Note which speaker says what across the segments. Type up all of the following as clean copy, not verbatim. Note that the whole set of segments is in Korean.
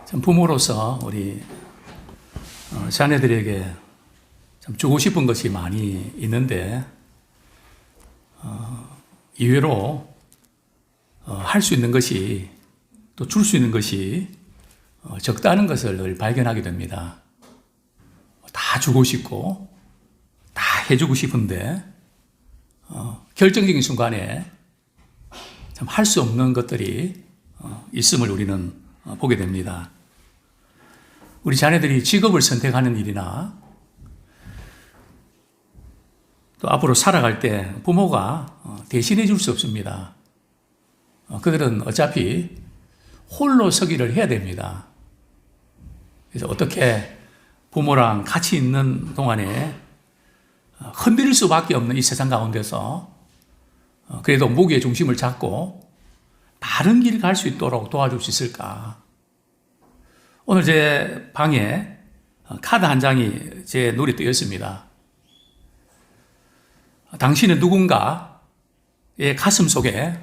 Speaker 1: 참 부모로서 우리 자녀들에게 참 주고 싶은 것이 많이 있는데 이외로 할 수 있는 것이 또 줄 수 있는 것이 적다는 것을 늘 발견하게 됩니다. 다 주고 싶고 다 해주고 싶은데 결정적인 순간에 참 할 수 없는 것들이 있음을 우리는 보게 됩니다. 우리 자녀들이 직업을 선택하는 일이나 또 앞으로 살아갈 때 부모가 대신해 줄 수 없습니다. 그들은 어차피 홀로 서기를 해야 됩니다. 그래서 어떻게 부모랑 같이 있는 동안에 흔들릴 수밖에 없는 이 세상 가운데서 그래도 무게의 중심을 잡고 바른 길 갈 수 있도록 도와줄 수 있을까? 오늘 제 방에 카드 한 장이 제 눈에 띄었습니다. 당신은 누군가의 가슴 속에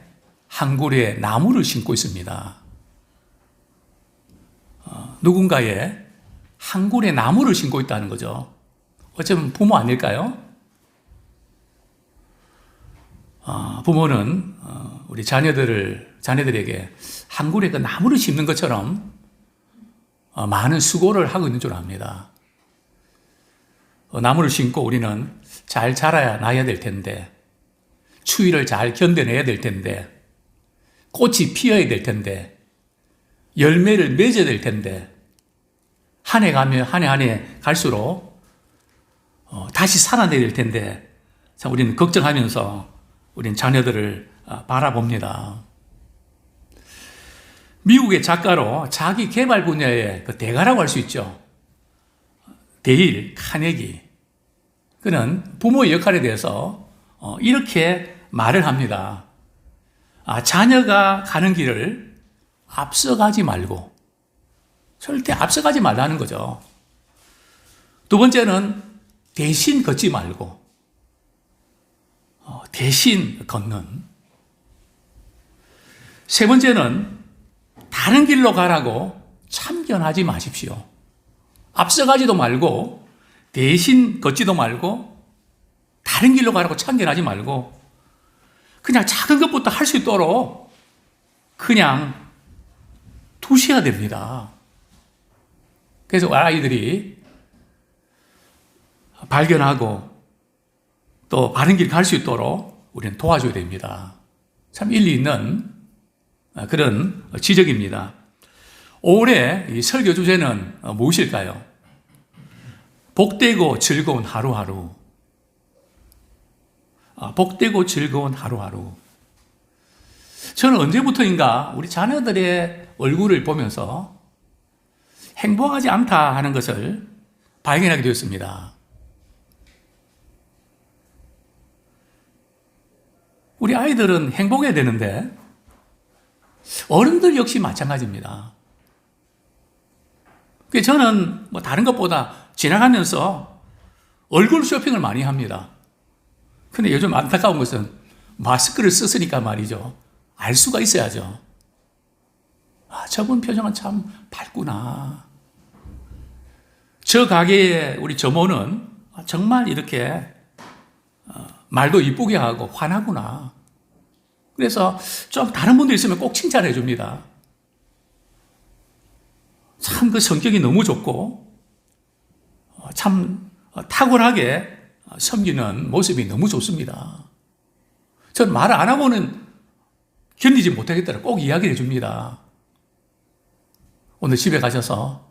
Speaker 1: 한 그루의 나무를 심고 있습니다. 누군가의 한 그루의 나무를 심고 있다는 거죠. 어쩌면 부모 아닐까요? 부모는 우리 자녀들에게 한 그루의 그 나무를 심는 것처럼 많은 수고를 하고 있는 줄 압니다. 나무를 심고 우리는 잘 자라야 나야 될 텐데, 추위를 잘 견뎌내야 될 텐데, 꽃이 피어야 될 텐데, 열매를 맺어야 될 텐데, 한 해 가면 한 해 갈수록 다시 살아내야 될 텐데, 참 우리는 걱정하면서 우리는 자녀들을 바라봅니다. 미국의 작가로 자기 개발 분야의 그 대가라고 할 수 있죠. 데일 카네기. 그는 부모의 역할에 대해서 이렇게 말을 합니다. 자녀가 가는 길을 앞서가지 말고, 절대 앞서가지 말라는 거죠. 두 번째는 대신 걷지 말고, 대신 걷는. 세 번째는 다른 길로 가라고 참견하지 마십시오. 앞서가지도 말고, 대신 걷지도 말고, 다른 길로 가라고 참견하지 말고, 그냥 작은 것부터 할 수 있도록 그냥 두셔야 됩니다. 그래서 아이들이 발견하고 또 바른 길 갈 수 있도록 우리는 도와줘야 됩니다. 참 일리 있는 그런 지적입니다. 올해 이 설교 주제는 무엇일까요? 복되고 즐거운 하루하루. 복되고 즐거운 하루하루. 저는 언제부터인가 우리 자녀들의 얼굴을 보면서 행복하지 않다 하는 것을 발견하게 되었습니다. 우리 아이들은 행복해야 되는데 어른들 역시 마찬가지입니다. 저는 뭐 다른 것보다 지나가면서 얼굴 쇼핑을 많이 합니다. 근데 요즘 안타까운 것은 마스크를 썼으니까 말이죠. 알 수가 있어야죠. 저분 표정은 참 밝구나. 저 가게에 우리 점원은 정말 이렇게 말도 이쁘게 하고 환하구나. 그래서 좀 다른 분들 있으면 꼭 칭찬해 줍니다. 참 그 성격이 너무 좋고 참 탁월하게 섬기는 모습이 너무 좋습니다. 전 말 안 하고는 견디지 못하겠다고 꼭 이야기를 해줍니다. 오늘 집에 가셔서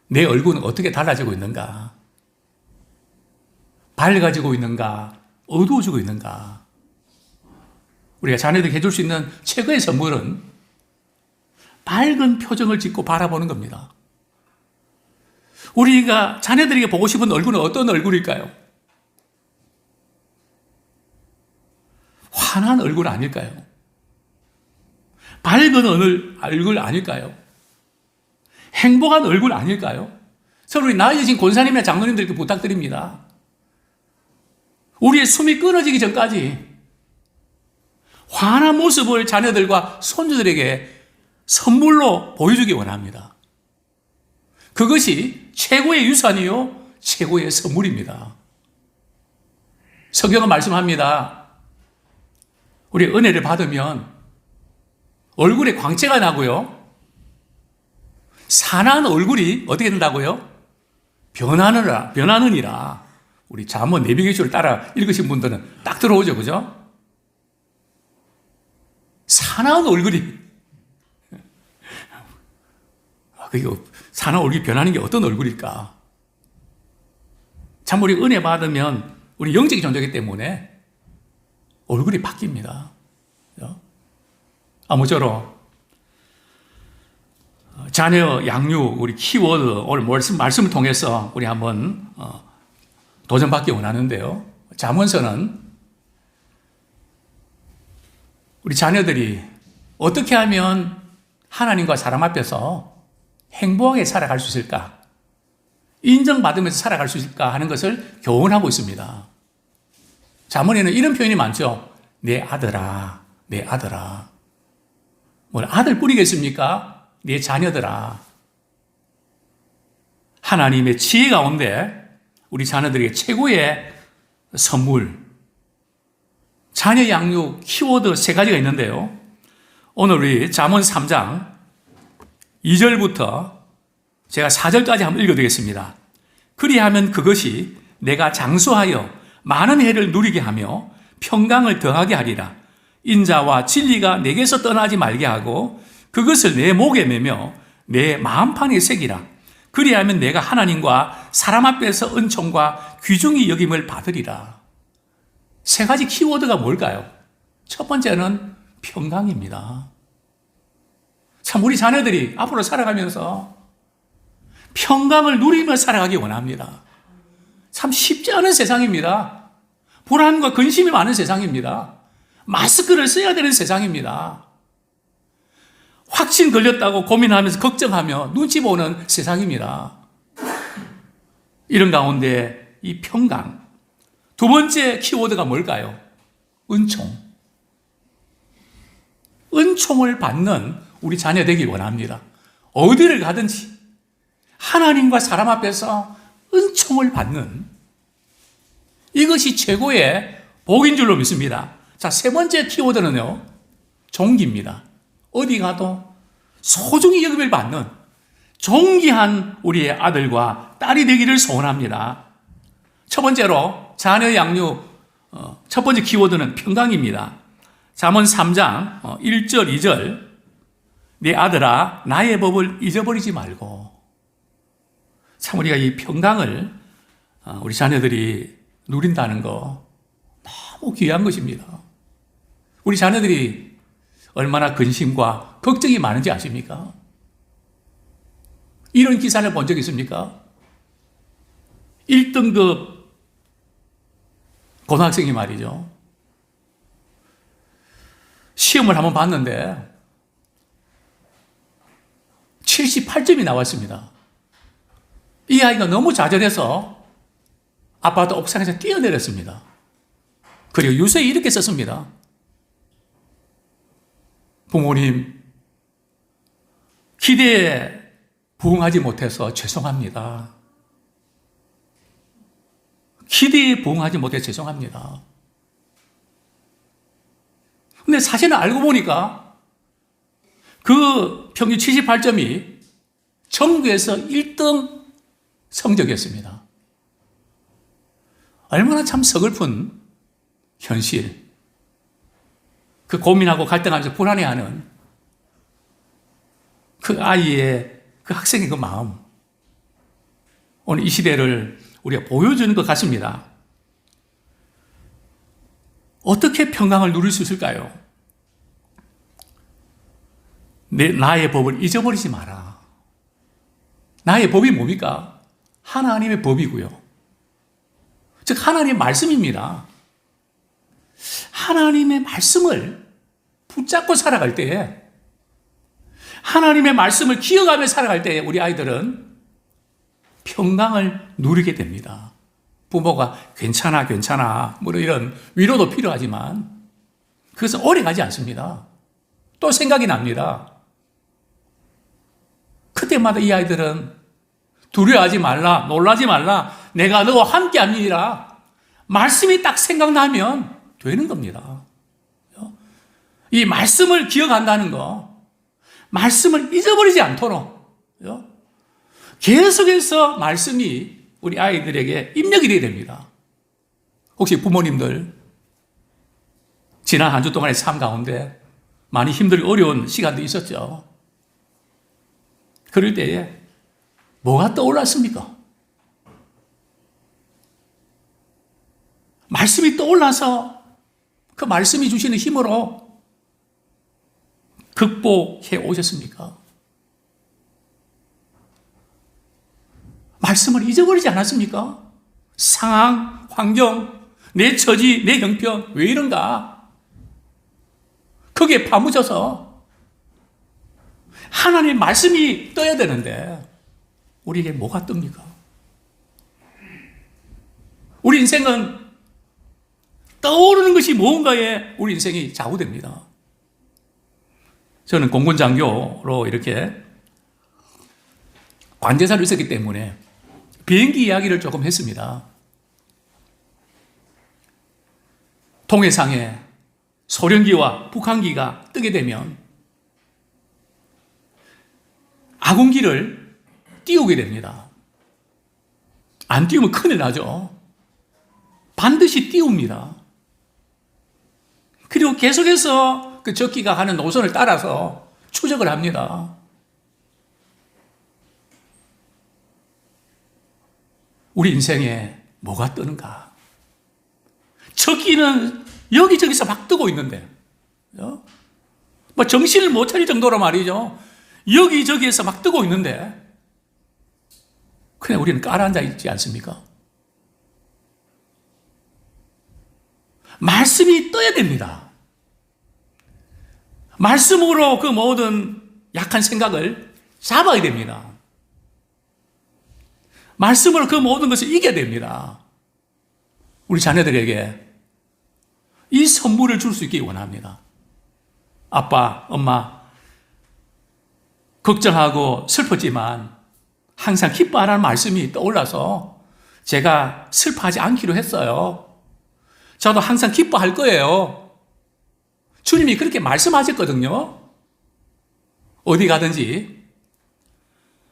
Speaker 1: 내 얼굴은 어떻게 달라지고 있는가? 밝아지고 있는가? 어두워지고 있는가? 우리가 자녀들에게 해줄 수 있는 최고의 선물은 밝은 표정을 짓고 바라보는 겁니다. 우리가 자녀들에게 보고 싶은 얼굴은 어떤 얼굴일까요? 환한 얼굴 아닐까요? 밝은 얼굴 아닐까요? 행복한 얼굴 아닐까요? 저는 우리 나이 드신 권사님이나 장로님들께 부탁드립니다. 우리의 숨이 끊어지기 전까지 환한 모습을 자녀들과 손주들에게 선물로 보여주기 원합니다. 그것이 최고의 유산이요, 최고의 선물입니다. 성경은 말씀합니다. 우리 은혜를 받으면 얼굴에 광채가 나고요, 산한 얼굴이 어떻게 된다고요? 변하느니라. 우리 잠언 내비게이션을 따라 읽으신 분들은 딱 들어오죠, 그죠? 산한 얼굴이, 그게 산한 얼굴이 변하는 게 어떤 얼굴일까? 참 우리 은혜 받으면 우리 영적인 존재이기 때문에 얼굴이 바뀝니다. 아무쪼록 자녀 양육, 우리 키워드, 오늘 말씀을 통해서 우리 한번 도전받기 원하는데요. 잠언서는 우리 자녀들이 어떻게 하면 하나님과 사람 앞에서 행복하게 살아갈 수 있을까? 인정받으면서 살아갈 수 있을까 하는 것을 교훈하고 있습니다. 잠언에는 이런 표현이 많죠. 내 아들아, 내 아들아. 뭘 아들 뿌리겠습니까? 내 자녀들아. 하나님의 지혜 가운데 우리 자녀들에게 최고의 선물, 자녀 양육 키워드 3가지가 있는데요. 오늘 우리 잠언 3장 2절부터 제가 4절까지 한번 읽어드리겠습니다. 그리하면 그것이 내가 장수하여 많은 해를 누리게 하며 평강을 더하게 하리라. 인자와 진리가 내게서 떠나지 말게 하고 그것을 내 목에 매며 내 마음판에 새기라. 그리하면 내가 하나님과 사람 앞에서 은총과 귀중히 여김을 받으리라. 3가지 키워드가 뭘까요? 첫 번째는 평강입니다. 참 우리 자녀들이 앞으로 살아가면서 평강을 누리며 살아가기 원합니다. 참 쉽지 않은 세상입니다. 불안과 근심이 많은 세상입니다. 마스크를 써야 되는 세상입니다. 확진 걸렸다고 고민하면서 걱정하며 눈치 보는 세상입니다. 이런 가운데 이 평강. 2번째 키워드가 뭘까요? 은총. 은총을 받는 우리 자녀 되기 원합니다. 어디를 가든지 하나님과 사람 앞에서 은총을 받는, 이것이 최고의 복인 줄로 믿습니다. 자, 3번째 키워드는요, 존귀입니다. 어디 가도 소중히 여김을 받는 존귀한 우리의 아들과 딸이 되기를 소원합니다. 첫 번째로 자녀 양육, 첫 번째 키워드는 평강입니다. 잠언 3장 1절 2절, 내 아들아 나의 법을 잊어버리지 말고. 참 우리가 이 평강을 우리 자녀들이 누린다는 거 너무 귀한 것입니다. 우리 자녀들이 얼마나 근심과 걱정이 많은지 아십니까? 이런 기사를 본 적 있습니까? 1등급 고등학생이 말이죠. 시험을 한번 봤는데 78점이 나왔습니다. 이 아이가 너무 좌절해서 아파트 옥상에서 뛰어내렸습니다. 그리고 유서에 이렇게 썼습니다. 부모님, 기대에 부응하지 못해서 죄송합니다. 기대에 부응하지 못해서 죄송합니다. 근데 사실은 알고 보니까 그 평균 78점이 전국에서 1등 성적이었습니다. 얼마나 참 서글픈 현실. 그 고민하고 갈등하면서 불안해하는 그 아이의, 그 학생의 그 마음. 오늘 이 시대를 우리가 보여주는 것 같습니다. 어떻게 평강을 누릴 수 있을까요? 나의 법을 잊어버리지 마라. 나의 법이 뭡니까? 하나님의 법이고요. 즉 하나님의 말씀입니다. 하나님의 말씀을 붙잡고 살아갈 때에, 하나님의 말씀을 기억하며 살아갈 때에 우리 아이들은 평강을 누리게 됩니다. 부모가 괜찮아 뭐 이런 위로도 필요하지만 그것은 오래 가지 않습니다. 또 생각이 납니다. 그때마다 이 아이들은 두려워하지 말라, 놀라지 말라, 내가 너와 함께 함이니라. 말씀이 딱 생각나면 되는 겁니다. 이 말씀을 기억한다는 거, 말씀을 잊어버리지 않도록 계속해서 말씀이 우리 아이들에게 입력이 되어야 됩니다. 혹시 부모님들 지난 한 주 동안의 삶 가운데 많이 힘들고 어려운 시간도 있었죠. 그럴 때에 뭐가 떠올랐습니까? 말씀이 떠올라서 그 말씀이 주시는 힘으로 극복해 오셨습니까? 말씀을 잊어버리지 않았습니까? 상황, 환경, 내 처지, 내 형편, 왜 이런가? 거기에 파묻혀서 하나님의 말씀이 떠야 되는데 우리에게 뭐가 뜹니까? 우리 인생은 떠오르는 것이 무언가에 우리 인생이 좌우됩니다. 저는 공군장교로 이렇게 관제사로 있었기 때문에 비행기 이야기를 조금 했습니다. 동해상에 소련기와 북한기가 뜨게 되면 아군기를 띄우게 됩니다. 안 띄우면 큰일 나죠. 반드시 띄웁니다. 그리고 계속해서 그 적기가 하는 노선을 따라서 추적을 합니다. 우리 인생에 뭐가 뜨는가? 적기는 여기저기서 막 뜨고 있는데, 뭐 정신을 못 차릴 정도로 말이죠. 여기저기에서 막 뜨고 있는데, 그냥 우리는 깔아앉아 있지 않습니까? 말씀이 떠야 됩니다. 말씀으로 그 모든 약한 생각을 잡아야 됩니다. 말씀으로 그 모든 것을 이겨야 됩니다. 우리 자녀들에게 이 선물을 줄 수 있기 원합니다. 아빠, 엄마, 걱정하고 슬펐지만 항상 기뻐하라는 말씀이 떠올라서 제가 슬퍼하지 않기로 했어요. 저도 항상 기뻐할 거예요. 주님이 그렇게 말씀하셨거든요. 어디 가든지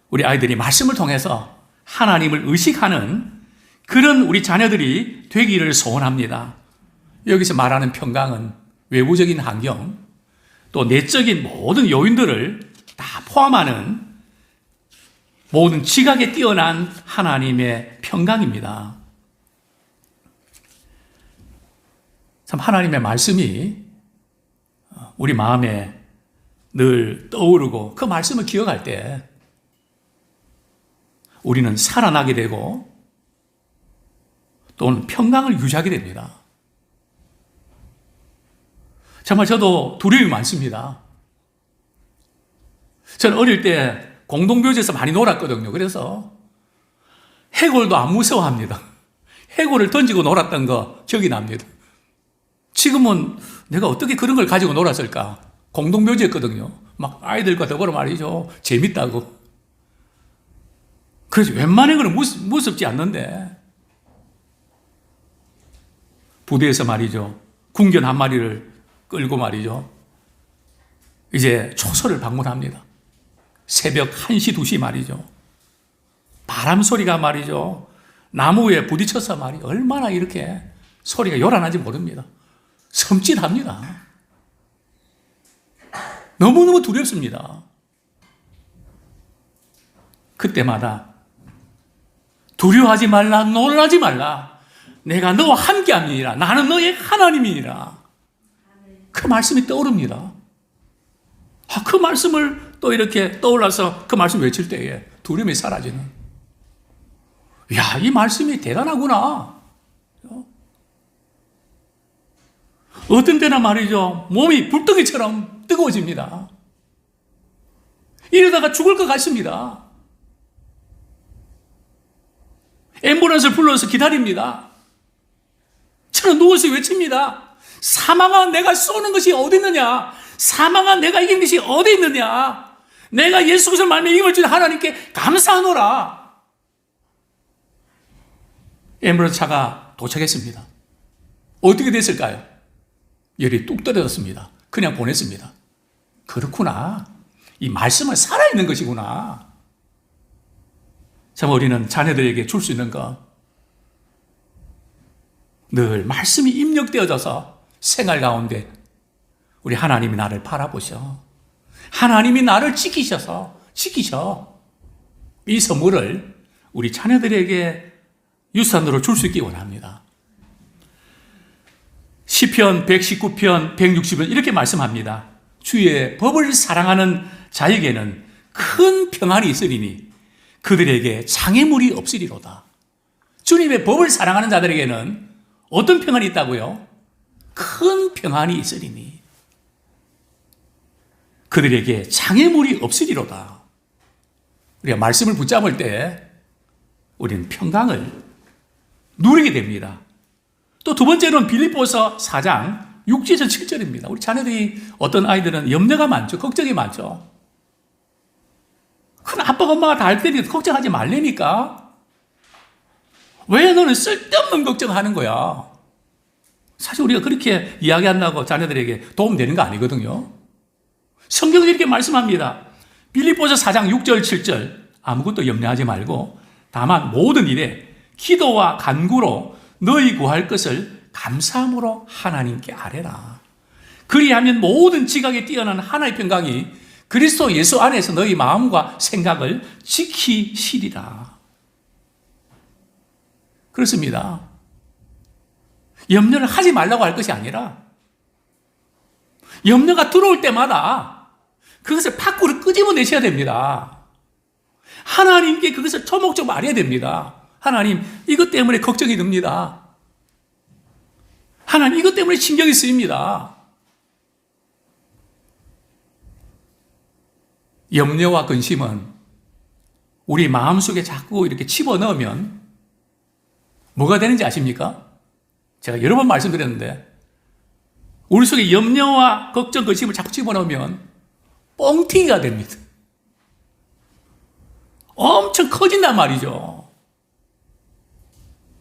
Speaker 1: 우리 아이들이 말씀을 통해서 하나님을 의식하는 그런 우리 자녀들이 되기를 소원합니다. 여기서 말하는 평강은 외부적인 환경, 또 내적인 모든 요인들을 다 포함하는 모든 지각에 뛰어난 하나님의 평강입니다. 참 하나님의 말씀이 우리 마음에 늘 떠오르고 그 말씀을 기억할 때 우리는 살아나게 되고 또는 평강을 유지하게 됩니다. 정말 저도 두려움이 많습니다. 저는 어릴 때 공동묘지에서 많이 놀았거든요. 그래서 해골도 안 무서워합니다. 해골을 던지고 놀았던 거 기억이 납니다. 지금은 내가 어떻게 그런 걸 가지고 놀았을까? 공동묘지였거든요. 막 아이들과 더불어 말이죠. 재밌다고. 그래서 웬만한 거는 무섭지 않는데 부대에서 말이죠. 궁견 한 마리를 끌고 말이죠. 이제 초소를 방문합니다. 새벽 1시, 2시 말이죠. 바람 소리가 말이죠. 나무에 부딪혀서 말이 얼마나 이렇게 소리가 요란한지 모릅니다. 섬찟합니다. 너무너무 두렵습니다. 그때마다 두려워하지 말라, 놀라지 말라. 내가 너와 함께함이니라. 나는 너의 하나님이니라. 그 말씀이 떠오릅니다. 그 말씀을 또 이렇게 떠올라서 그 말씀 외칠 때에 두려움이 사라지는. 야, 이 말씀이 대단하구나. 어떤 때는 말이죠. 몸이 불덩이처럼 뜨거워집니다. 이러다가 죽을 것 같습니다. 앰뷸런스를 불러서 기다립니다. 저는 누워서 외칩니다. 사망아, 내가 쏘는 것이 어디 있느냐? 사망아, 내가 이긴 것이 어디 있느냐? 내가 예수 그리스도를 말미암아 이김을 주신 하나님께 감사하노라. 앰뷸런스 차가 도착했습니다. 어떻게 됐을까요? 열이 뚝 떨어졌습니다. 그냥 보냈습니다. 그렇구나. 이 말씀은 살아있는 것이구나. 참 우리는 자녀들에게 줄 수 있는 거, 늘 말씀이 입력되어져서 생활 가운데 우리 하나님이 나를 바라보셔. 하나님이 나를 지키셔. 이 선물을 우리 자녀들에게 유산으로 줄 수 있기 원합니다. 시편 119편 160은 이렇게 말씀합니다. 주의 법을 사랑하는 자에게는 큰 평안이 있으리니 그들에게 장애물이 없으리로다. 주님의 법을 사랑하는 자들에게는 어떤 평안이 있다고요? 큰 평안이 있으리니 그들에게 장애물이 없으리로다. 우리가 말씀을 붙잡을 때 우리는 평강을 누리게 됩니다. 또 두 번째로는 빌립보서 4장 6절에서 7절입니다. 우리 자녀들이, 어떤 아이들은 염려가 많죠. 걱정이 많죠. 큰 아빠가 엄마가 다 할 테니까 걱정하지 말라니까. 왜 너는 쓸데없는 걱정하는 거야? 사실 우리가 그렇게 이야기한다고 자녀들에게 도움되는 거 아니거든요. 성경이 이렇게 말씀합니다. 빌립보서 4장 6절 7절 아무것도 염려하지 말고 다만 모든 일에 기도와 간구로 너희 구할 것을 감사함으로 하나님께 아뢰라. 그리하면 모든 지각에 뛰어난 하나님의 평강이 그리스도 예수 안에서 너희 마음과 생각을 지키시리라. 그렇습니다. 염려를 하지 말라고 할 것이 아니라 염려가 들어올 때마다 그것을 밖으로 끄집어내셔야 됩니다. 하나님께 그것을 토목적 말해야 됩니다. 하나님, 이것 때문에 걱정이 듭니다. 하나님, 이것 때문에 신경이 쓰입니다. 염려와 근심은 우리 마음속에 자꾸 이렇게 집어넣으면 뭐가 되는지 아십니까? 제가 여러 번 말씀드렸는데 우리 속에 염려와 걱정, 근심을 자꾸 집어넣으면 뻥튀기가 됩니다. 엄청 커진단 말이죠.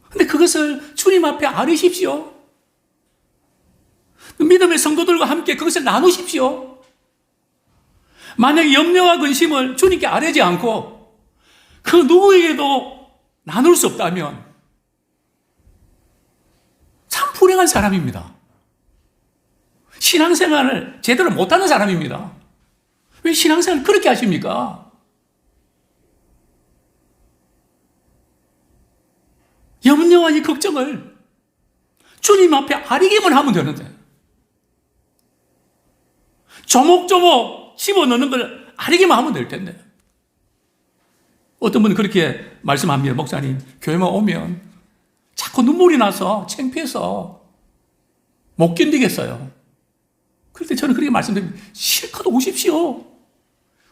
Speaker 1: 근데 그것을 주님 앞에 아뢰십시오. 믿음의 성도들과 함께 그것을 나누십시오. 만약에 염려와 근심을 주님께 아뢰지 않고 그 누구에게도 나눌 수 없다면 참 불행한 사람입니다. 신앙생활을 제대로 못하는 사람입니다. 왜 신앙생활을 그렇게 하십니까? 염려와 이 걱정을 주님 앞에 아뢰기만 하면 되는데 조목조목 집어넣는 걸 아뢰기만 하면 될 텐데 어떤 분은 그렇게 말씀합니다. 목사님, 교회만 오면 자꾸 눈물이 나서 창피해서 못 견디겠어요. 그럴 때 저는 그렇게 말씀드립니다. 실컷 오십시오.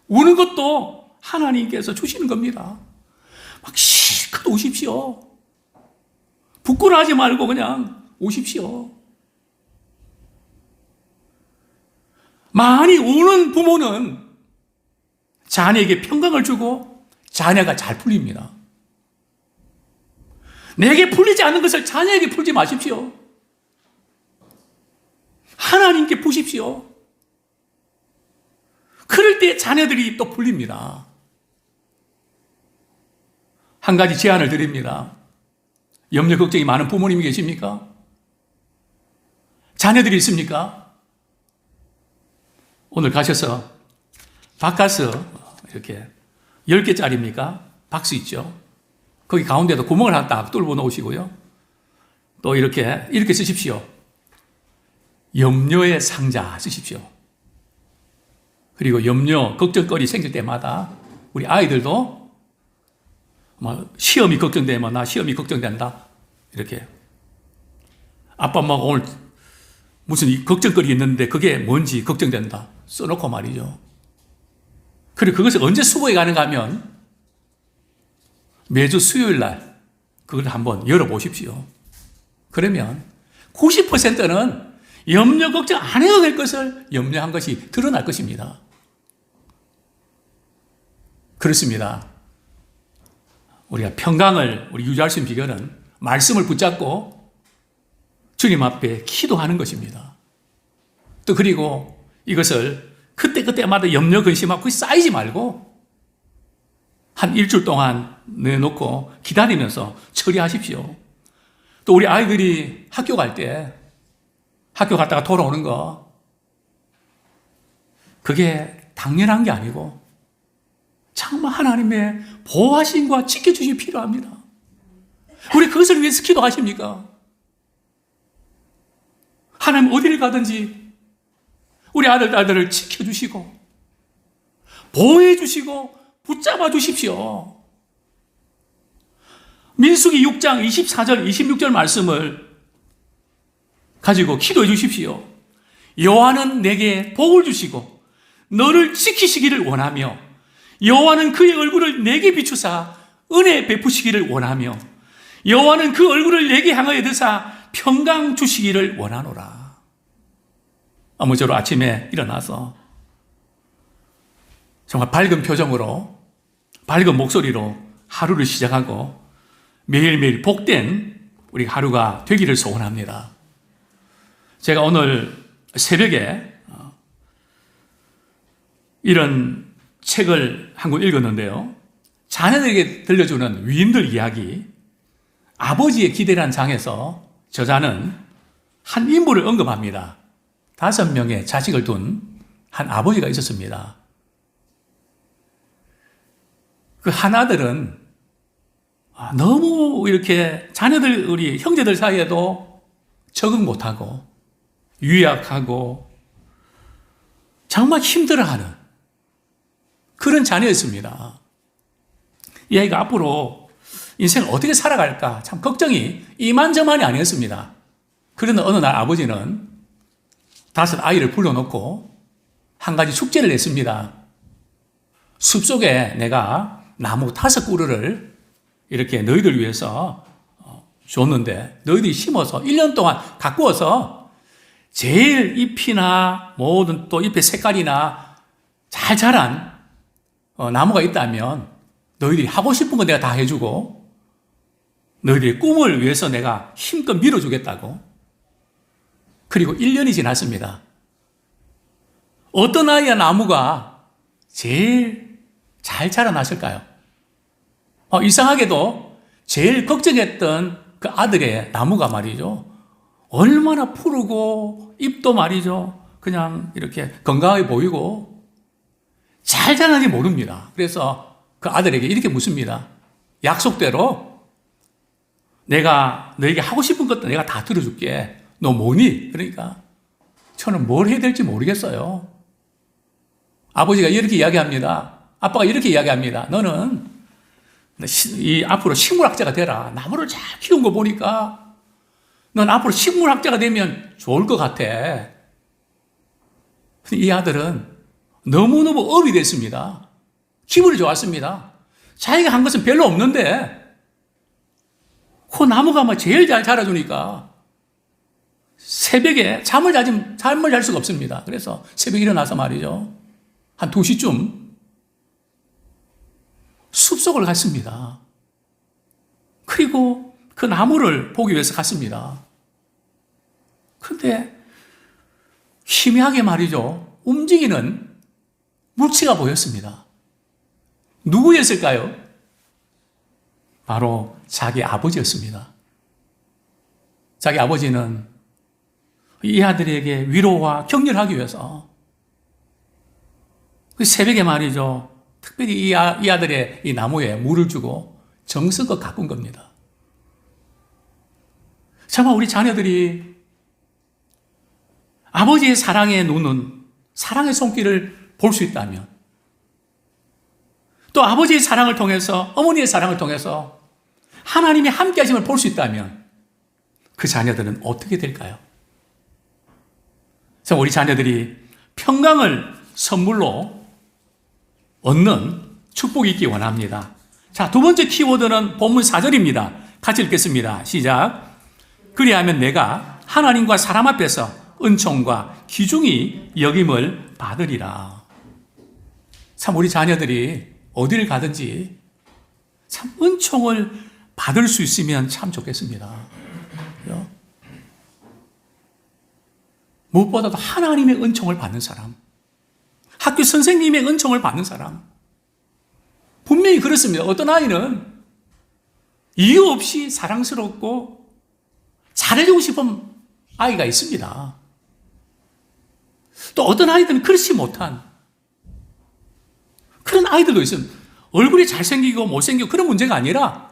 Speaker 1: 오는 것도 하나님께서 주시는 겁니다. 막 실컷 오십시오. 부끄러워하지 말고 그냥 오십시오. 많이 우는 부모는 자녀에게 평강을 주고 자녀가 잘 풀립니다. 내게 풀리지 않는 것을 자녀에게 풀지 마십시오. 하나님께 푸십시오. 그럴 때 자녀들이 또 풀립니다. 한 가지 제안을 드립니다. 염려 걱정이 많은 부모님이 계십니까? 자녀들이 있습니까? 오늘 가셔서 바카스 이렇게 10개짜리입니까? 박스 있죠? 거기 가운데도 구멍을 하나 딱 뚫어 놓으시고요. 또 이렇게 쓰십시오. 염려의 상자 쓰십시오. 그리고 염려, 걱정거리 생길 때마다 우리 아이들도 시험이 걱정되면 나 시험이 걱정된다. 이렇게. 아빠 엄마가 오늘 무슨 걱정거리 있는데 그게 뭔지 걱정된다. 써놓고 말이죠. 그리고 그것을 언제 수고해 가는가 하면 매주 수요일 날 그걸 한번 열어보십시오. 그러면 90%는 염려 걱정 안 해도 될 것을 염려한 것이 드러날 것입니다. 그렇습니다. 우리가 평강을 유지할 수 있는 비결은 말씀을 붙잡고 주님 앞에 기도하는 것입니다. 또 그리고 이것을 그때그때마다 염려 근심하고 쌓이지 말고 한 일주일 동안 내놓고 기다리면서 처리하십시오. 또 우리 아이들이 학교 갈 때 학교 갔다가 돌아오는 거 그게 당연한 게 아니고 정말 하나님의 보호하심과 지켜주심이 필요합니다. 우리 그것을 위해서 기도하십니까? 하나님 어디를 가든지 우리 아들을 지켜주시고 보호해 주시고 붙잡아 주십시오. 민수기 6장 24절 26절 말씀을 가지고 기도해 주십시오. 여호와는 내게 복을 주시고 너를 지키시기를 원하며 여호와는 그의 얼굴을 내게 비추사 은혜 베푸시기를 원하며 여호와는 그 얼굴을 내게 향하여 드사 평강 주시기를 원하노라. 아무쪼록 아침에 일어나서 정말 밝은 표정으로 밝은 목소리로 하루를 시작하고 매일매일 복된 우리 하루가 되기를 소원합니다. 제가 오늘 새벽에 이런 책을 한 권 읽었는데요. 자녀들에게 들려주는 위인들 이야기, 아버지의 기대라는 장에서 저자는 한 인물을 언급합니다. 5명의 자식을 둔 한 아버지가 있었습니다. 그 한 아들은 너무 이렇게 자녀들, 우리 형제들 사이에도 적응 못하고 유약하고 정말 힘들어하는 그런 자녀였습니다. 이 아이가 앞으로 인생을 어떻게 살아갈까 참 걱정이 이만저만이 아니었습니다. 그러나 어느 날 아버지는 5 아이를 불러놓고 한 가지 숙제를 냈습니다. 숲속에 내가 나무 5그루를 이렇게 너희들 위해서 줬는데 너희들이 심어서 1년 동안 가꾸어서 제일 잎이나 모든 또 잎의 색깔이나 잘 자란 나무가 있다면 너희들이 하고 싶은 거 내가 다 해주고 너희들의 꿈을 위해서 내가 힘껏 밀어주겠다고. 그리고 1년이 지났습니다. 어떤 아이야 나무가 제일 잘 자라났을까요? 이상하게도 제일 걱정했던 그 아들의 나무가 말이죠. 얼마나 푸르고 잎도 말이죠. 그냥 이렇게 건강하게 보이고 잘 자라는지 모릅니다. 그래서 그 아들에게 이렇게 묻습니다. 약속대로 내가 너에게 하고 싶은 것도 내가 다 들어줄게. 너 뭐니? 그러니까 저는 뭘 해야 될지 모르겠어요. 아버지가 이렇게 이야기합니다. 아빠가 이렇게 이야기합니다. 너는 앞으로 식물학자가 되라. 나무를 잘 키운 거 보니까 넌 앞으로 식물학자가 되면 좋을 것 같아. 이 아들은 너무너무 업이 됐습니다. 기분이 좋았습니다. 자기가 한 것은 별로 없는데 그 나무가 막 제일 잘 자라주니까 새벽에 잠을 잘 수가 없습니다. 그래서 새벽에 일어나서 말이죠. 한 2시쯤 숲속을 갔습니다. 그리고 그 나무를 보기 위해서 갔습니다. 그런데 희미하게 말이죠. 움직이는 물체가 보였습니다. 누구였을까요? 바로 자기 아버지였습니다. 자기 아버지는 이 아들에게 위로와 격려하기 위해서 그 새벽에 말이죠. 특별히 이 아들의 이 나무에 물을 주고 정성껏 가꾼 겁니다. 정말 우리 자녀들이 아버지의 사랑의 눈은 사랑의 손길을 볼 수 있다면 또 아버지의 사랑을 통해서 어머니의 사랑을 통해서 하나님의 함께 하심을 볼 수 있다면 그 자녀들은 어떻게 될까요? 우리 자녀들이 평강을 선물로 얻는 축복이 있기 원합니다. 자, 2번째 키워드는 본문 4절입니다. 같이 읽겠습니다. 시작. 그리하면 내가 하나님과 사람 앞에서 은총과 귀중히 여김을 받으리라. 참 우리 자녀들이 어디를 가든지 참 은총을 받을 수 있으면 참 좋겠습니다. 그죠? 무엇보다도 하나님의 은총을 받는 사람, 학교 선생님의 은총을 받는 사람, 분명히 그렇습니다. 어떤 아이는 이유 없이 사랑스럽고 잘해주고 싶은 아이가 있습니다. 또 어떤 아이들은 그렇지 못한 그런 아이들도 있습니다. 얼굴이 잘생기고 못생기고 그런 문제가 아니라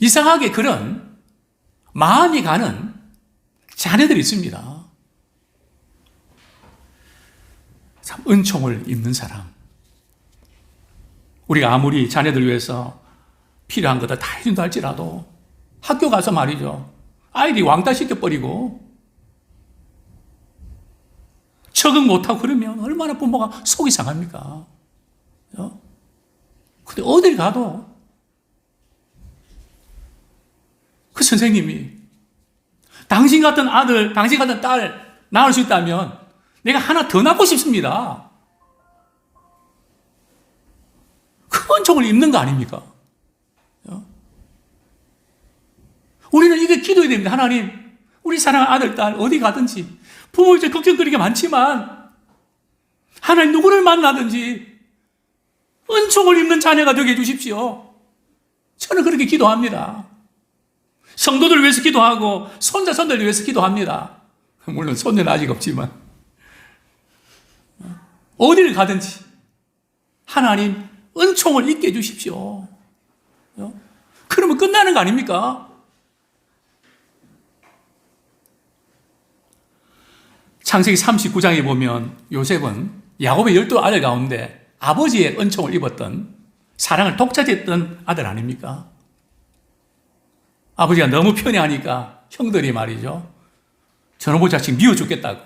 Speaker 1: 이상하게 그런 마음이 가는 자녀들이 있습니다. 참 은총을 입는 사람. 우리가 아무리 자녀들 위해서 필요한 것들 다 해준다 할지라도 학교 가서 말이죠. 아이들이 왕따 시켜버리고 적응 못하고 그러면 얼마나 부모가 속이 상합니까? 근데 어딜 가도 그 선생님이 당신 같은 아들, 당신 같은 딸 낳을 수 있다면 내가 하나 더 낳고 싶습니다. 그 은총을 입는 거 아닙니까? 우리는 이게 기도해야 됩니다. 하나님, 우리 사랑하는 아들, 딸 어디 가든지 부모 이제 걱정거리가 많지만 하나님 누구를 만나든지 은총을 입는 자녀가 되게 해주십시오. 저는 그렇게 기도합니다. 성도들 위해서 기도하고 손자, 손들 위해서 기도합니다. 물론 손녀는 아직 없지만 어디를 가든지 하나님 은총을 입게 해주십시오. 그러면 끝나는 거 아닙니까? 창세기 39장에 보면 요셉은 야곱의 12아들 가운데 아버지의 은총을 입었던 사랑을 독차지했던 아들 아닙니까? 아버지가 너무 편애하니까 형들이 말이죠. 저놈의 자식 미워 죽겠다고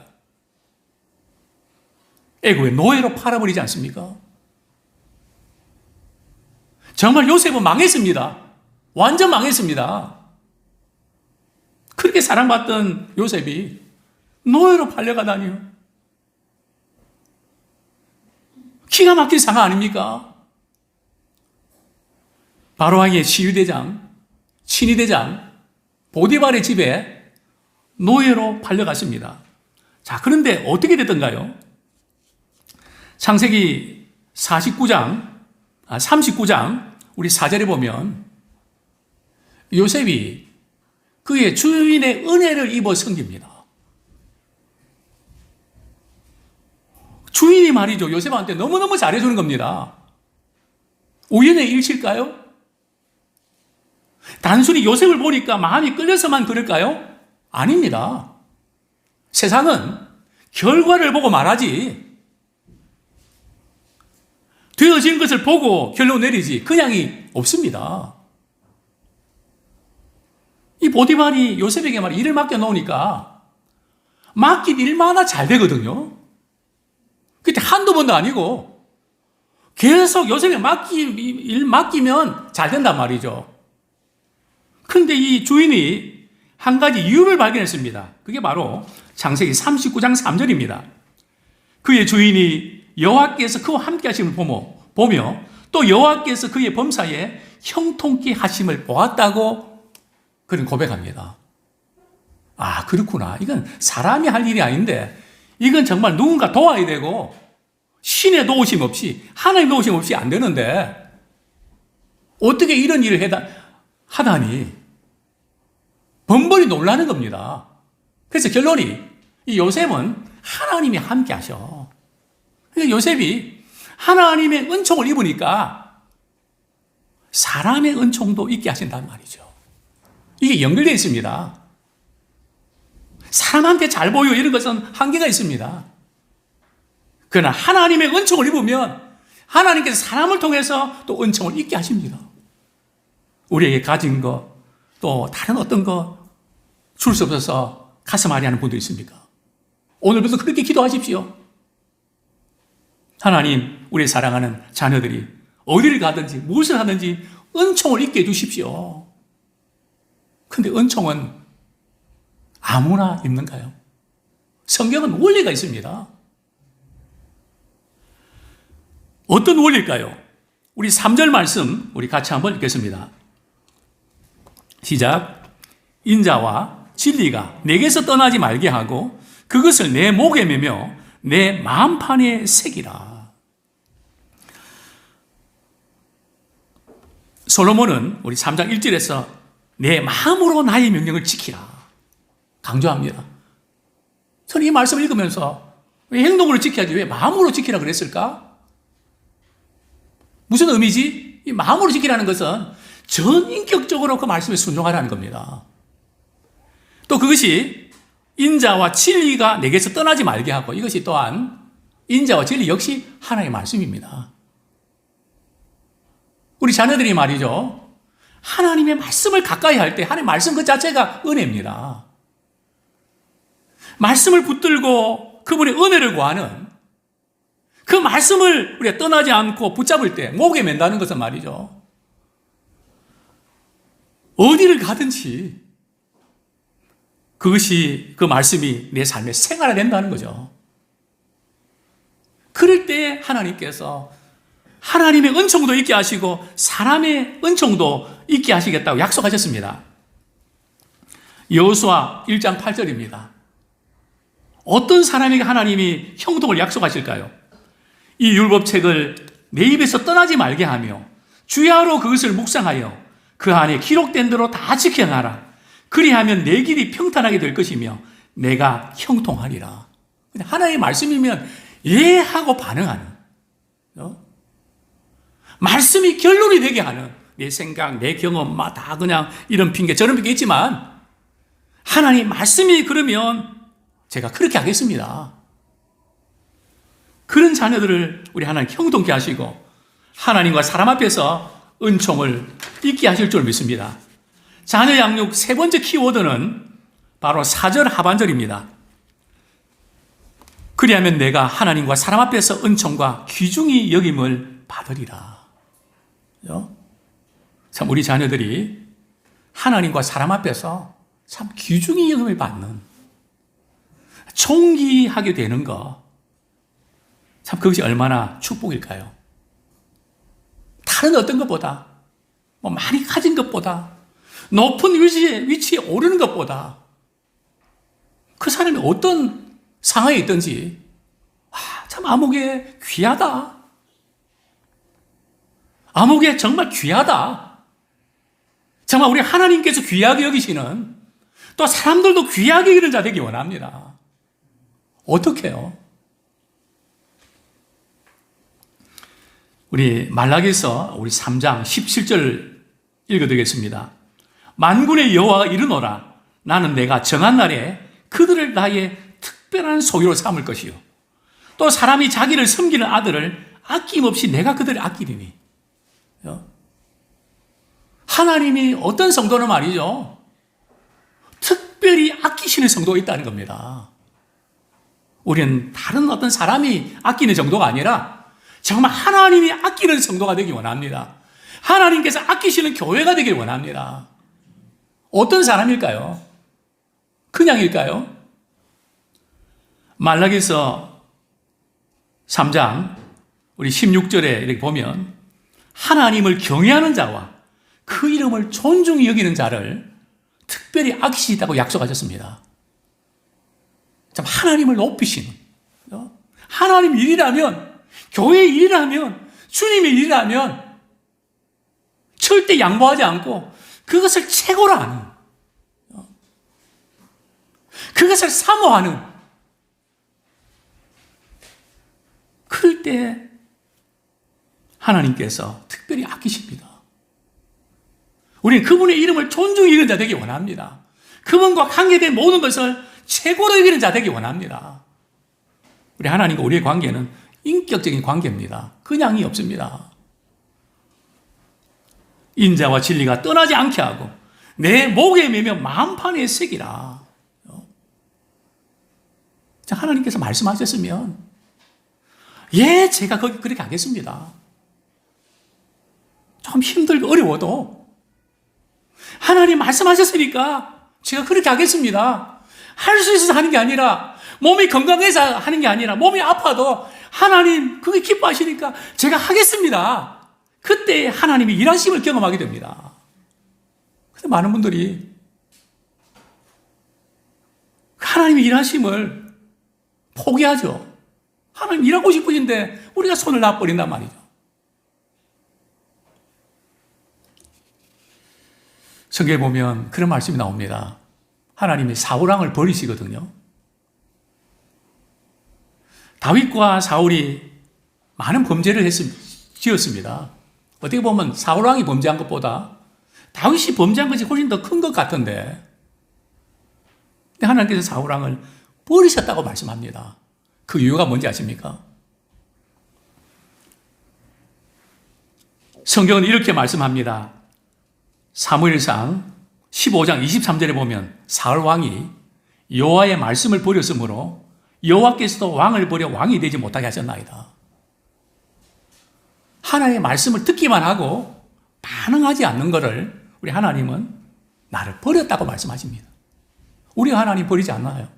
Speaker 1: 애굽의 노예로 팔아버리지 않습니까? 정말 요셉은 망했습니다. 완전 망했습니다. 그렇게 사랑받던 요셉이 노예로 팔려가다니요. 기가 막힌 상황 아닙니까? 바로왕의 시위대장, 친위대장 보디발의 집에 노예로 팔려갔습니다. 자, 그런데 어떻게 됐던가요? 창세기 39장 우리 4절에 보면 요셉이 그의 주인의 은혜를 입어 섬깁니다. 주인이 말이죠. 요셉한테 너무너무 잘해주는 겁니다. 우연의 일치일까요? 단순히 요셉을 보니까 마음이 끌려서만 그럴까요? 아닙니다. 세상은 결과를 보고 말하지 되어진 것을 보고 결론 내리지 그냥이 없습니다. 이 보디발이 요셉에게 일을 맡겨놓으니까 맡긴 일마다 잘 되거든요. 그때 한두 번도 아니고 계속 요셉에 일 맡기면 잘 된단 말이죠. 그런데 이 주인이 한 가지 이유를 발견했습니다. 그게 바로 창세기 39장 3절입니다. 그의 주인이 여호와께서 그와 함께 하심을 보며 또 여호와께서 그의 범사에 형통케 하심을 보았다고 그런 고백합니다. 아, 그렇구나. 이건 사람이 할 일이 아닌데 이건 정말 누군가 도와야 되고 신의 도우심 없이 하나님의 도우심 없이 안 되는데 어떻게 이런 일을 하다니 번번이 놀라는 겁니다. 그래서 결론이 이 요셉은 하나님이 함께 하셔. 그러니까 요셉이 하나님의 은총을 입으니까 사람의 은총도 있게 하신단 말이죠. 이게 연결되어 있습니다. 사람한테 잘 보여 이런 것은 한계가 있습니다. 그러나 하나님의 은총을 입으면 하나님께서 사람을 통해서 또 은총을 입게 하십니다. 우리에게 가진 것, 또 다른 어떤 것 줄 수 없어서 가슴 아리하는 분도 있습니까? 오늘부터 그렇게 기도하십시오. 하나님, 우리 사랑하는 자녀들이 어디를 가든지 무엇을 하든지 은총을 입게 해주십시오. 근데 은총은 아무나 입는가요? 성경은 원리가 있습니다. 어떤 원리일까요? 우리 3절 말씀 우리 같이 한번 읽겠습니다. 시작. 인자와 진리가 내게서 떠나지 말게 하고 그것을 내 목에 매며 내 마음판에 새기라. 솔로몬은 우리 3장 1절에서 내 마음으로 나의 명령을 지키라 강조합니다. 저는 이 말씀을 읽으면서 왜 행동으로 지켜야지 왜 마음으로 지키라 그랬을까? 무슨 의미지? 이 마음으로 지키라는 것은 전인격적으로 그 말씀에 순종하라는 겁니다. 또 그것이 인자와 진리가 내게서 떠나지 말게 하고 이것이 또한 인자와 진리 역시 하나의 말씀입니다. 우리 자녀들이 말이죠. 하나님의 말씀을 가까이 할 때 하나님의 말씀 그 자체가 은혜입니다. 말씀을 붙들고 그분의 은혜를 구하는 그 말씀을 우리가 떠나지 않고 붙잡을 때 목에 맨다는 것은 말이죠. 어디를 가든지 그것이 그 말씀이 내 삶의 생활화된다는 거죠. 그럴 때 하나님께서 하나님의 은총도 있게 하시고 사람의 은총도 있게 하시겠다고 약속하셨습니다. 여호수아 1장 8절입니다. 어떤 사람에게 하나님이 형통을 약속하실까요? 이 율법책을 내 입에서 떠나지 말게 하며 주야로 그것을 묵상하여 그 안에 기록된 대로 다 지켜나라. 그리하면 내 길이 평탄하게 될 것이며 내가 형통하리라. 하나님의 말씀이면 예 하고 반응하는 말씀이 결론이 되게 하는 내 생각, 내 경험 다 그냥 이런 핑계 저런 핑계 있지만 하나님 말씀이 그러면 제가 그렇게 하겠습니다. 그런 자녀들을 우리 하나님 형통케 하시고 하나님과 사람 앞에서 은총을 있게 하실 줄 믿습니다. 자녀 양육 세 번째 키워드는 바로 4절 하반절입니다. 그리하면 내가 하나님과 사람 앞에서 은총과 귀중히 여김을 받으리라. 참 우리 자녀들이 하나님과 사람 앞에서 참 귀중히 여김을 받는 존귀하게 되는 거 참 그것이 얼마나 축복일까요? 다른 어떤 것보다 많이 가진 것보다 높은 위치에 오르는 것보다 그 사람이 어떤 상황에 있든지 참 아무개 귀하다. 아무개 정말 귀하다. 정말 우리 하나님께서 귀하게 여기시는 또 사람들도 귀하게 여기는 자 되기 원합니다. 어떻게 해요? 우리 말라기서 우리 3장 17절 읽어드리겠습니다. 만군의 여호와가 이르노라 나는 내가 정한 날에 그들을 나의 특별한 소유로 삼을 것이요 또 사람이 자기를 섬기는 아들을 아낌없이 내가 그들을 아끼리니. 하나님이 어떤 성도는 말이죠 특별히 아끼시는 성도가 있다는 겁니다. 우리는 다른 어떤 사람이 아끼는 정도가 아니라 정말 하나님이 아끼는 성도가 되기 원합니다. 하나님께서 아끼시는 교회가 되길 원합니다. 어떤 사람일까요? 그냥일까요? 말라기서 3장 우리 16절에 이렇게 보면 하나님을 경외하는 자와 그 이름을 존중히 여기는 자를 특별히 아끼시다고 약속하셨습니다. 참 하나님을 높이시는 하나님 일이라면 교회의 일이라면 주님의 일이라면 절대 양보하지 않고 그것을 최고로 하는 그것을 사모하는 그럴 때 하나님께서 특별히 아끼십니다. 우리는 그분의 이름을 존중히 여기는 자 되기 원합니다. 그분과 관계된 모든 것을 최고로 여기는 자 되기 원합니다. 우리 하나님과 우리의 관계는 인격적인 관계입니다. 그냥이 없습니다. 인자와 진리가 떠나지 않게 하고 내 목에 매며 마음판에 새기라. 하나님께서 말씀하셨으면 예, 제가 그렇게 하겠습니다. 좀 힘들고 어려워도 하나님 말씀하셨으니까 제가 그렇게 하겠습니다. 할 수 있어서 하는 게 아니라 몸이 건강해서 하는 게 아니라 몸이 아파도 하나님 그게 기뻐하시니까 제가 하겠습니다. 그때 하나님이 일하심을 경험하게 됩니다. 근데 많은 분들이 하나님의 일하심을 포기하죠. 하나님 일하고 싶으신데 우리가 손을 놔버린단 말이죠. 성경에 보면 그런 말씀이 나옵니다. 하나님이 사울왕을 버리시거든요. 다윗과 사울이 많은 범죄를 지었습니다. 어떻게 보면 사울왕이 범죄한 것보다 다윗이 범죄한 것이 훨씬 더 큰 것 같은데, 근데 하나님께서 사울왕을 버리셨다고 말씀합니다. 그 이유가 뭔지 아십니까? 성경은 이렇게 말씀합니다. 사무엘상 15장 23절에 보면 사울왕이 여호와의 말씀을 버렸으므로 여호와께서도 왕을 버려 왕이 되지 못하게 하셨나이다. 하나님의 말씀을 듣기만 하고 반응하지 않는 것을 우리 하나님은 나를 버렸다고 말씀하십니다. 우리가 하나님 버리지 않나요?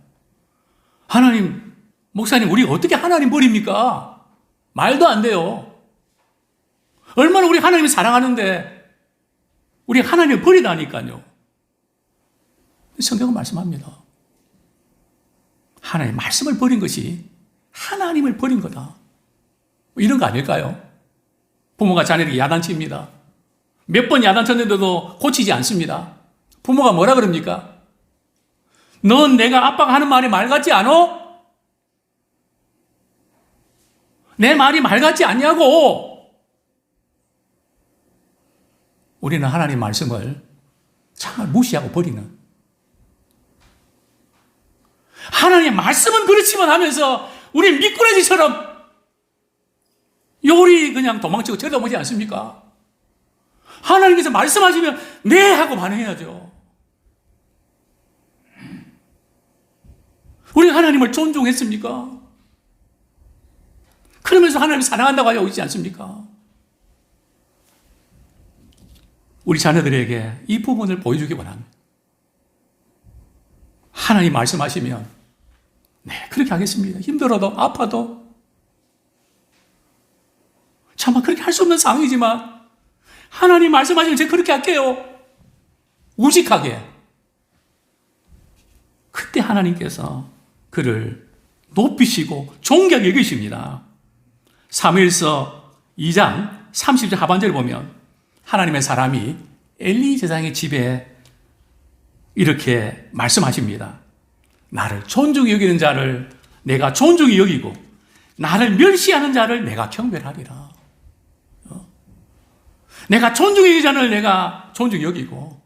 Speaker 1: 하나님, 목사님, 우리가 어떻게 하나님 버립니까? 말도 안 돼요. 얼마나 우리 하나님을 사랑하는데 우리 하나님을 버리다니까요. 성경은 말씀합니다. 하나님의 말씀을 버린 것이 하나님을 버린 거다. 이런 거 아닐까요? 부모가 자녀에게 야단칩니다. 몇 번 야단쳤는데도 고치지 않습니다. 부모가 뭐라 그럽니까? 넌 내가 아빠가 하는 말이 말 같지 않아? 내 말이 말 같지 않냐고! 우리는 하나님 말씀을 정말 무시하고 버리는, 하나님의 말씀은 그렇지만 하면서 우리 미꾸라지처럼 요리 그냥 도망치고 쳐다보지 않습니까? 하나님께서 말씀하시면 네 하고 반응해야죠. 우리 하나님을 존중했습니까? 그러면서 하나님을 사랑한다고 하고 있지 않습니까? 우리 자녀들에게 이 부분을 보여주기 원합니다. 하나님 말씀하시면 네, 그렇게 하겠습니다. 힘들어도 아파도 정말 그렇게 할 수 없는 상황이지만 하나님 말씀하시면 제가 그렇게 할게요. 우직하게. 그때 하나님께서 그를 높이시고 존귀하게 여기십니다. 사무엘서 2장 30절 하반절을 보면 하나님의 사람이 엘리 제사장의 집에 이렇게 말씀하십니다. 나를 존중히 여기는 자를 내가 존중히 여기고 나를 멸시하는 자를 내가 경멸하리라. 내가 존중히 여기는 자를 내가 존중히 여기고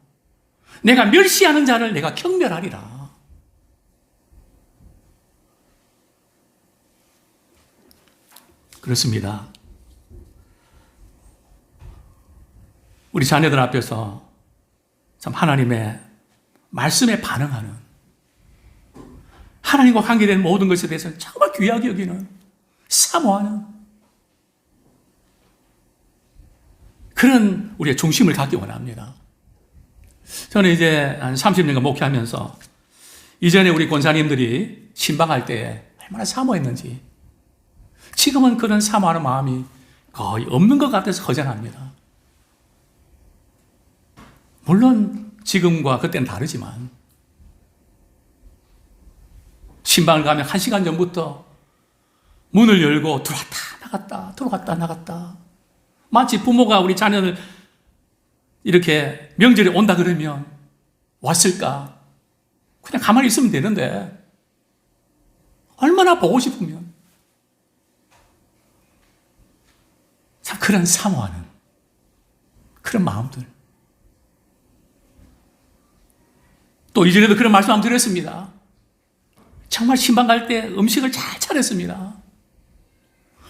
Speaker 1: 내가 멸시하는 자를 내가 경멸하리라. 그렇습니다. 우리 자녀들 앞에서 참 하나님의 말씀에 반응하는, 하나님과 관계된 모든 것에 대해서는 정말 귀하게 여기는, 사모하는 그런 우리의 중심을 갖기 원합니다. 저는 이제 한 30년간 목회하면서 이전에 우리 권사님들이 신방할 때 얼마나 사모했는지 지금은 그런 사모하는 마음이 거의 없는 것 같아서 허전합니다. 물론 지금과 그때는 다르지만 신방을 가면 1시간 전부터 문을 열고 들어왔다 나갔다 들어갔다 나갔다, 마치 부모가 우리 자녀를 이렇게 명절에 온다 그러면 왔을까? 그냥 가만히 있으면 되는데 얼마나 보고 싶으면. 참 그런 사모하는 그런 마음들. 또 이전에도 그런 말씀 한번 드렸습니다. 정말 신방 갈 때 음식을 잘 차렸습니다.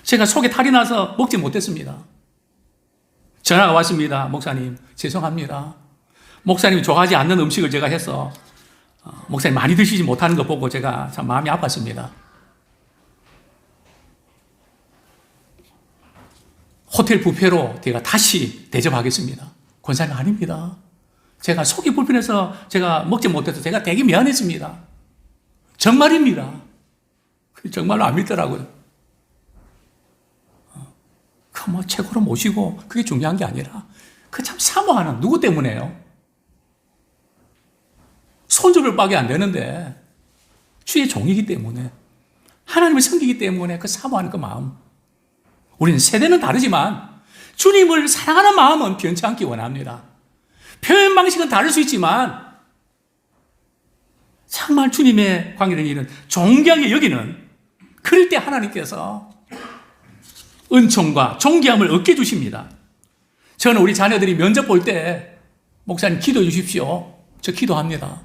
Speaker 1: 제가 속에 탈이 나서 먹지 못했습니다. 전화가 왔습니다. 목사님 죄송합니다. 목사님이 좋아하지 않는 음식을 제가 해서 목사님 많이 드시지 못하는 거 보고 제가 참 마음이 아팠습니다. 호텔 뷔페로 제가 다시 대접하겠습니다. 권사님 아닙니다. 제가 속이 불편해서 제가 먹지 못해서 제가 되게 미안했습니다. 정말입니다. 정말로 안 믿더라고요. 그 뭐 최고로 모시고 그게 중요한 게 아니라 그 참 사모하는, 누구 때문에요? 손주를 밖에 안 되는데 주의 종이기 때문에 하나님을 섬기기 때문에 그 사모하는 그 마음. 우리는 세대는 다르지만 주님을 사랑하는 마음은 변치 않기 원합니다. 표현 방식은 다를 수 있지만 정말 주님의 관계를 이런 존귀하게 여기는 그럴 때 하나님께서 은총과 존귀함을 얻게 주십니다. 저는 우리 자녀들이 면접 볼 때 목사님 기도해 주십시오. 저 기도합니다.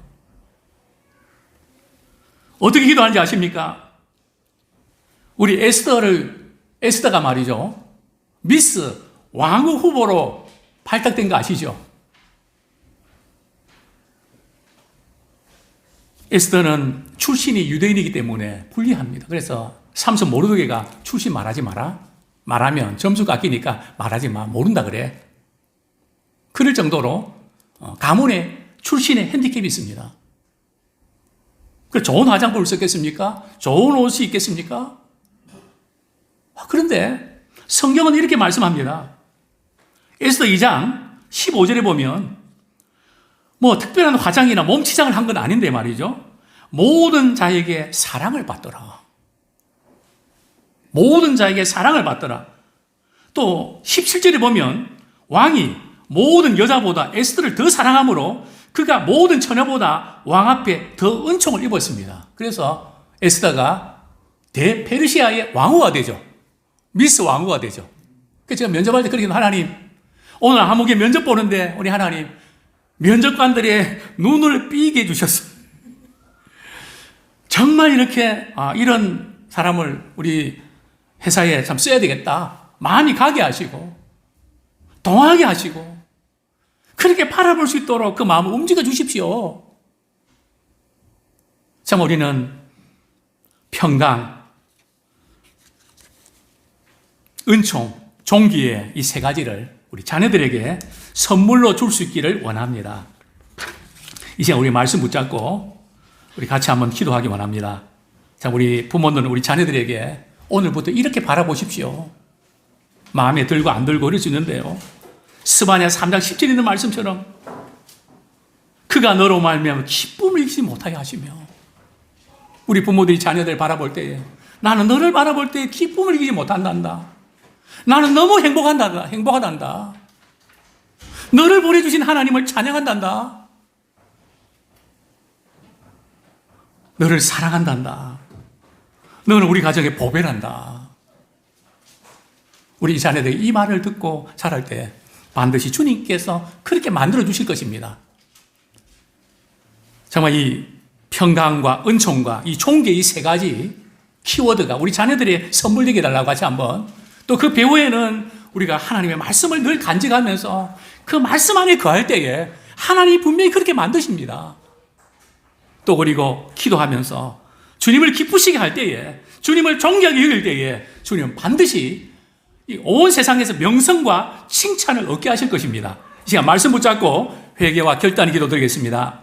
Speaker 1: 어떻게 기도하는지 아십니까? 우리 에스더가 말이죠. 미스 왕후 후보로 발탁된 거 아시죠? 에스더는 출신이 유대인이기 때문에 불리합니다. 그래서 삼손 모르드게가 출신 말하지 마라. 말하면 점수 깎이니까 말하지 마. 모른다 그래. 그럴 정도로 가문의 출신의 핸디캡이 있습니다. 좋은 화장품을 썼겠습니까? 좋은 옷이 있겠습니까? 그런데 성경은 이렇게 말씀합니다. 에스더 2장 15절에 보면 뭐 특별한 화장이나 몸치장을 한 건 아닌데 말이죠. 모든 자에게 사랑을 받더라. 모든 자에게 사랑을 받더라. 또 17절에 보면 왕이 모든 여자보다 에스더를 더 사랑하므로 그가 모든 처녀보다 왕 앞에 더 은총을 입었습니다. 그래서 에스더가 대페르시아의 왕후가 되죠. 미스 왕후가 되죠. 그래서 제가 면접할 때 그렇게 하나님, 오늘 한목에 면접 보는데 우리 하나님 면접관들의 눈을 삐게 해주셨어. 정말 이렇게 이런 사람을 우리 회사에 참 써야 되겠다. 마음이 가게 하시고 동하게 하시고 그렇게 바라볼 수 있도록 그 마음을 움직여 주십시오. 참 우리는 평강, 은총, 존귀의 이 세 가지를 우리 자녀들에게 선물로 줄 수 있기를 원합니다. 이제 우리 말씀 붙잡고 우리 같이 한번 기도하기 원합니다. 자, 우리 부모들은 우리 자녀들에게 오늘부터 이렇게 바라보십시오. 마음에 들고 안 들고 그럴 수 있는데요. 스바냐 3장 10절에 있는 말씀처럼 그가 너로 말미암아 기쁨을 잊지 못하게 하시며 우리 부모들이 자녀들 바라볼 때에 나는 너를 바라볼 때 기쁨을 잊지 못한단다. 나는 너무 행복하단다. 너를 보내주신 하나님을 찬양한단다. 너를 사랑한단다. 너는 우리 가정의 보배란다. 우리 자녀들이 이 말을 듣고 자랄 때 반드시 주님께서 그렇게 만들어 주실 것입니다. 정말 이 평강과 은총과 이 존귀 이 세 가지 키워드가 우리 자녀들의 선물되게 해달라고 같이 한번 또 그 배후에는 우리가 하나님의 말씀을 늘 간직하면서 그 말씀 안에 거할 때에 하나님이 분명히 그렇게 만드십니다. 또 그리고 기도하면서 주님을 기쁘시게 할 때에 주님을 존귀하게 여길 때에 주님은 반드시 온 세상에서 명성과 칭찬을 얻게 하실 것입니다. 이 시간 말씀 붙잡고 회개와 결단의 기도 드리겠습니다.